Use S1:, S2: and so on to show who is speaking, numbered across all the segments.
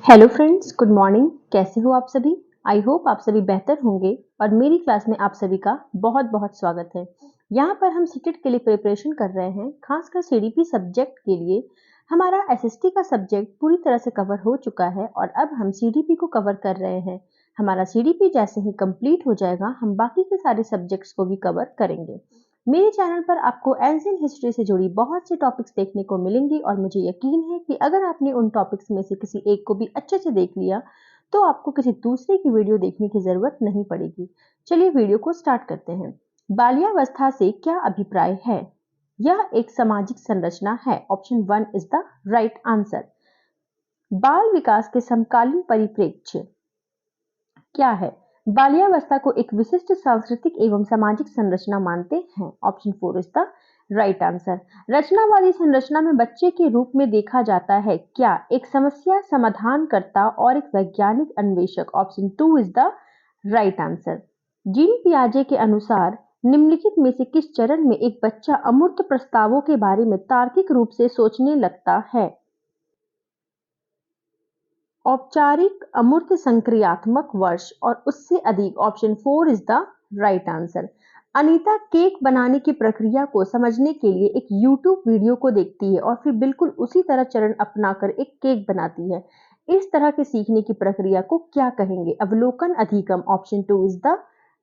S1: Hello friends, good morning. कैसे हो आप सभी? आई होप आप सभी बेहतर होंगे और मेरी क्लास में आप सभी का बहुत बहुत स्वागत है। यहाँ पर हम सीटेट के लिए प्रिपरेशन कर रहे हैं, खासकर सीडीपी सब्जेक्ट के लिए। हमारा एसएसटी का सब्जेक्ट पूरी तरह से कवर हो चुका है और अब हम सीडीपी को कवर कर रहे हैं। हमारा सीडीपी जैसे ही कंप्लीट हो जाएगा, हम बाकी के सारे सब्जेक्ट्स को भी कवर करेंगे। मेरे चैनल पर आपको एंशिएंट हिस्ट्री से जुड़ी बहुत से टॉपिक्स देखने को मिलेंगी और मुझे यकीन है कि अगर आपने उन टॉपिक्स में से किसी एक को भी अच्छे से देख लिया तो आपको किसी दूसरे की वीडियो देखने की जरूरत नहीं पड़ेगी। चलिए वीडियो को स्टार्ट करते हैं। बाल्यावस्था से क्या अभिप्राय है? यह एक सामाजिक संरचना है। Option 1 is the right answer. बाल विकास के समकालीन परिप्रेक्ष्य क्या है? बाल्यावस्था को एक विशिष्ट सांस्कृतिक एवं सामाजिक संरचना मानते हैं। Option 4 is the right answer. रचनावादी संरचना में बच्चे के रूप में देखा जाता है क्या? एक समस्या समाधानकर्ता और एक वैज्ञानिक अन्वेषक। Option 2 is the right answer. Jean पियाजे के अनुसार निम्नलिखित में से किस चरण में एक बच्चा अमूर्त प्रस्तावों के बारे में तार्किक रूप से सोचने लगता है? औपचारिक, अमूर्त, संक्रियात्मक वर्ष और उससे अधिक। Option 4 is the right answer. Anita cake बनाने की प्रक्रिया को समझने के लिए एक यूट्यूब वीडियो को देखती है और फिर बिल्कुल उसी तरह चरण अपनाकर एक केक बनाती है। इस तरह के सीखने की प्रक्रिया को क्या कहेंगे? अवलोकन, अधिगम। Option 2 is the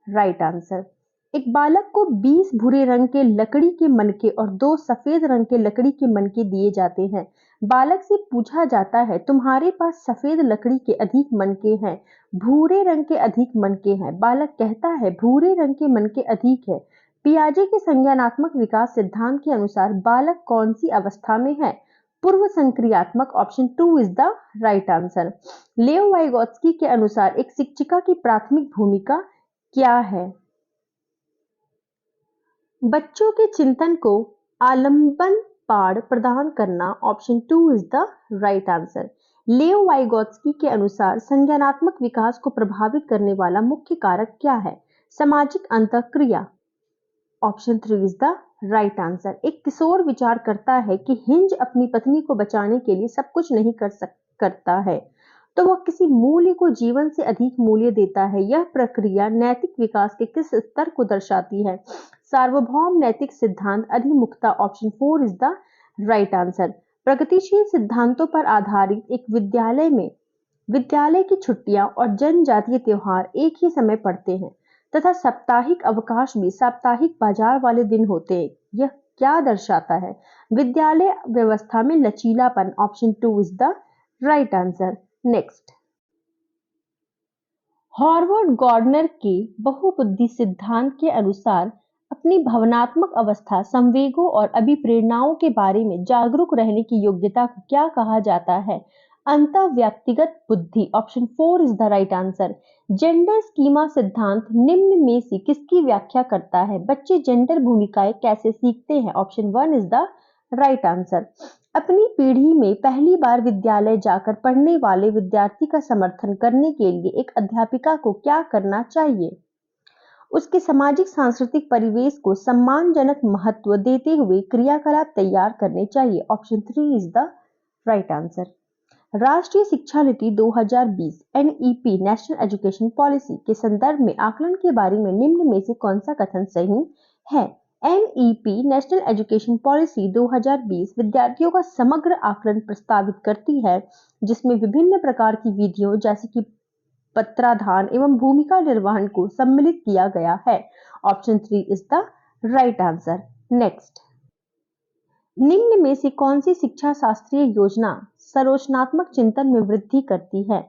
S1: right answer. एक बालक को 20 भूरे रंग के लकड़ी के मनके और 2 सफेद रंग के लकड़ी के मनके दिए जाते हैं। बालक से पूछा जाता है, तुम्हारे पास सफेद लकड़ी के अधिक मनके हैं, भूरे रंग के अधिक मनके हैं। बालक कहता है, भूरे रंग के मनके अधिक है। पियाजे के संज्ञानात्मक विकास सिद्धांत के अनुसार बालक कौन सी अवस्था में है? पूर्व संक्रियात्मक। Option 2 is the right answer. Leo Vygotsky के अनुसार एक शिक्षिका की प्राथमिक भूमिका क्या है? बच्चों के चिंतन को आलंबन पाड़ प्रदान करना। Option 2 is the right answer. Leo Vygotsky के अनुसार संज्ञानात्मक विकास को प्रभावित करने वाला मुख्य कारक क्या है? सामाजिक अंतःक्रिया। Option 3 is the right answer. एक किशोर विचार करता है कि हिंज अपनी पत्नी को बचाने के लिए सब कुछ नहीं करता है, तो वह किसी मूल्य को जीवन से अधिक मूल्य देता है। यह प्रक्रिया नैतिक विकास के किस स्तर को दर्शाती है? सार्वभौम नैतिक सिद्धांत, अधिमुखता। Option 4 is the right answer. प्रगतिशील सिद्धांतों पर आधारित एक विद्यालय में विद्यालय की छुट्टियां और जनजातीय त्योहार एक ही समय पड़ते हैं तथा साप्ताहिक अवकाश भी साप्ताहिक बाजार वाले दिन होते हैं। यह क्या दर्शाता है? विद्यालय व्यवस्था में लचीलापन। Option 2 is the right answer. Next, Howard Gardner के बहुबुद्धि सिद्धांत के अनुसार अपनी भावनात्मक अवस्था, संवेगों और अभिप्रेरणाओं के बारे में जागरूक रहने की योग्यता को क्या कहा जाता है? अंतःव्यक्तिगत बुद्धि। Option 4 is the right answer. Gender schema सिद्धांत निम्न में से किसकी व्याख्या करता है? बच्चे जेंडर भूमिकाएं कैसे सीखते हैं? Option 1 is the right answer. अपनी पीढ़ी में पहली बार विद्यालय जाकर पढ़ने वाले विद्यार्थी का समर्थन करने के लिए एक अध्यापिका को क्या करना चाहिए? उसके सामाजिक सांस्कृतिक परिवेश को सम्मानजनक महत्व देते हुए क्रियाकलाप तैयार करने चाहिए। Option 3 is the right answer. राष्ट्रीय शिक्षा नीति 2020 एनईपी नेशनल एजुकेशन पॉलिसी के संदर्भ में आकलन के बारे में निम्न में से कौन सा कथन सही है? एनईपी नेशनल एजुकेशन पॉलिसी 2020 विद्यार्थियों का समग्र आकलन प्रस्तावित करती है, जिसमें विभिन्न प्रकार की विधियों जैसे कि पत्राधान एवं भूमिका निर्वहन को सम्मिलित किया गया है। Option 3 is the right answer. Next, निम्न में से कौन सी शिक्षा शास्त्रीय योजना संरचनात्मक चिंतन में वृद्धि करती है?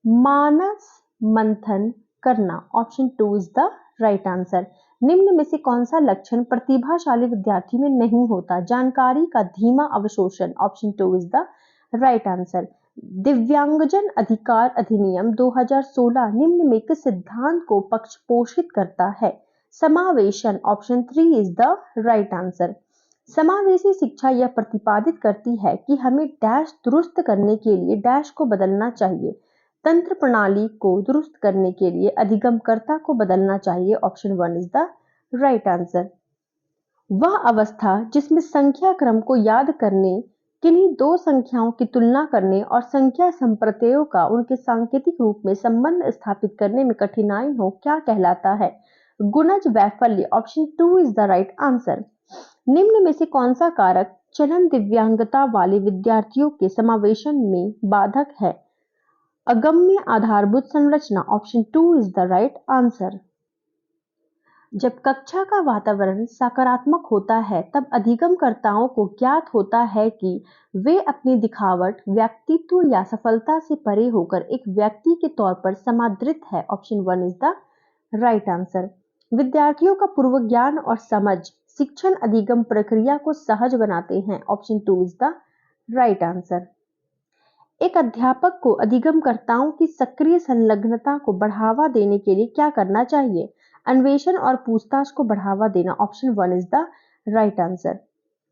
S1: मानस मंथन करना। Option 2 is the right answer. निम्न में से कौन सा लक्षण प्रतिभाशाली विद्यार्थी में नहीं होता? जानकारी का धीमा अवशोषण। Option 2 is the right answer. दिव्यांगजन अधिकार अधिनियम 2016 निम्न में किस सिद्धांत को पक्षपोषित करता है? समावेशन। Option 3 is the right answer. समावेशी शिक्षा यह प्रतिपादित करती है कि हमें डैश दुरुस्त करने के लिए डैश को बदलना चाहिए। तंत्र प्रणाली को दुरुस्त करने के लिए अधिगमकर्ता को बदलना चाहिए। Option 1 is the right answer. वह अवस्था जिसमें संख्या क्रम को याद करने किन्हीं दो संख्याओं की तुलना करने और संख्या संप्रत्ययों का उनके सांकेतिक रूप में संबंध स्थापित करने में कठिनाई हो क्या कहलाता है? गुणज वैफल्य। Option 2 is the right answer. निम्न में से कौन सा कारक चलन दिव्यांगता वाले विद्यार्थियों के समावेशन में बाधक है? अगम्य आधारभूत संरचना। Option 2 is the right answer. जब कक्षा का वातावरण सकारात्मक होता है तब अधिगमकर्ताओं को ज्ञात होता है कि वे अपनी दिखावट, व्यक्तित्व या सफलता से परे होकर एक व्यक्ति के तौर पर समादृत है। Option 1 is the right answer. विद्यार्थियों का पूर्व ज्ञान और समझ शिक्षण अधिगम प्रक्रिया को सहज बनाते हैं। Option 2 is the right answer. एक अध्यापक को अधिगमकर्ताओं की सक्रिय संलग्नता को बढ़ावा देने के लिए क्या करना चाहिए? अन्वेषण और पूछताछ को बढ़ावा देना। Option 1 is the right answer.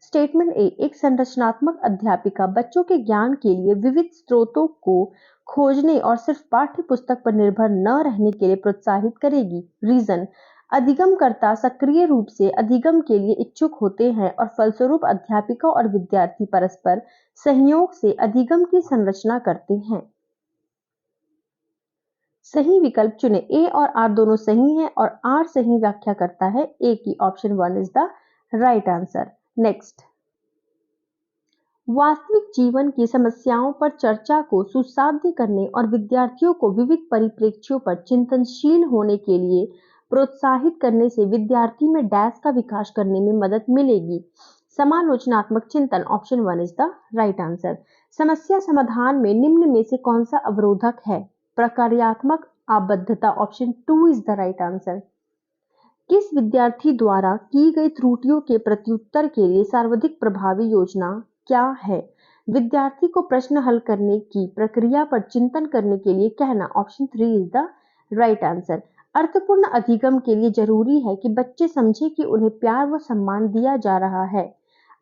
S1: Statement A, एक संरचनात्मक अध्यापिका बच्चों के ज्ञान के लिए विविध स्रोतों को खोजने और सिर्फ पाठ्य पुस्तक पर निर्भर न रहने के लिए प्रोत्साहित करेगी। रीजन, अधिगमकर्ता सक्रिय रूप से अधिगम के लिए इच्छुक होते हैं और फलस्वरूप अध्यापिका और विद्यार्थी परस्पर सहयोग से अधिगम की संरचना करते हैं। सही विकल्प चुने। ए और आर दोनों सही हैं और आर सही व्याख्या करता है ए की। Option 1 is the right answer. Next, वास्तविक जीवन की समस्याओं पर चर्चा को सुसाध्य करने और विद्यार्थियों को विविध परिप्रेक्ष्यों पर चिंतनशील होने के लिए प्रोत्साहित करने से विद्यार्थी में डैश का विकास करने में मदद मिलेगी। समालोचनात्मक चिंतन। Option 1 is the right answer. समस्या समाधान में निम्न में से कौन सा अवरोधक है? प्रक्रियात्मक आबद्धता। Option 2 is the right answer. किस विद्यार्थी द्वारा की गई त्रुटियों के प्रत्युत्तर के लिए सर्वाधिक प्रभावी योजना क्या है? विद्यार्थी को प्रश्न हल करने की प्रक्रिया पर चिंतन करने के लिए कहना। Option 3 is the right answer. अर्थपूर्ण अधिगम के लिए जरूरी है कि बच्चे समझे कि उन्हें प्यार व सम्मान दिया जा रहा है।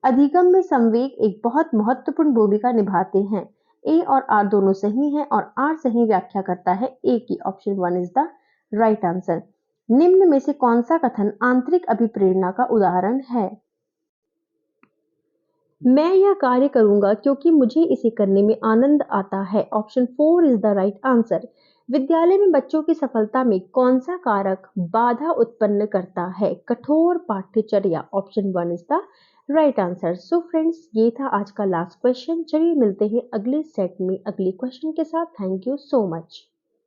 S1: अधिगम में संवेग एक बहुत महत्वपूर्ण भूमिका निभाते हैं। ए और आर दोनों सही हैं और आर सही व्याख्या करता है ए की। Option 1 is the right answer. निम्न में से कौन सा कथन आंतरिक अभिप्रेरणा का उदाहरण है? मैं यह कार्य करूंगा क्योंकि मुझे इसे करने में आनंद आता है। Option 4 is the right answer. विद्यालय में बच्चों की सफलता में कौन सा कारक बाधा उत्पन्न करता है? कठोर पाठ्यचर्या। Option 1 is the right answer. So friends, ये था आज का लास्ट क्वेश्चन। चलिए मिलते हैं अगले सेट में अगले क्वेश्चन के साथ। Thank you so much.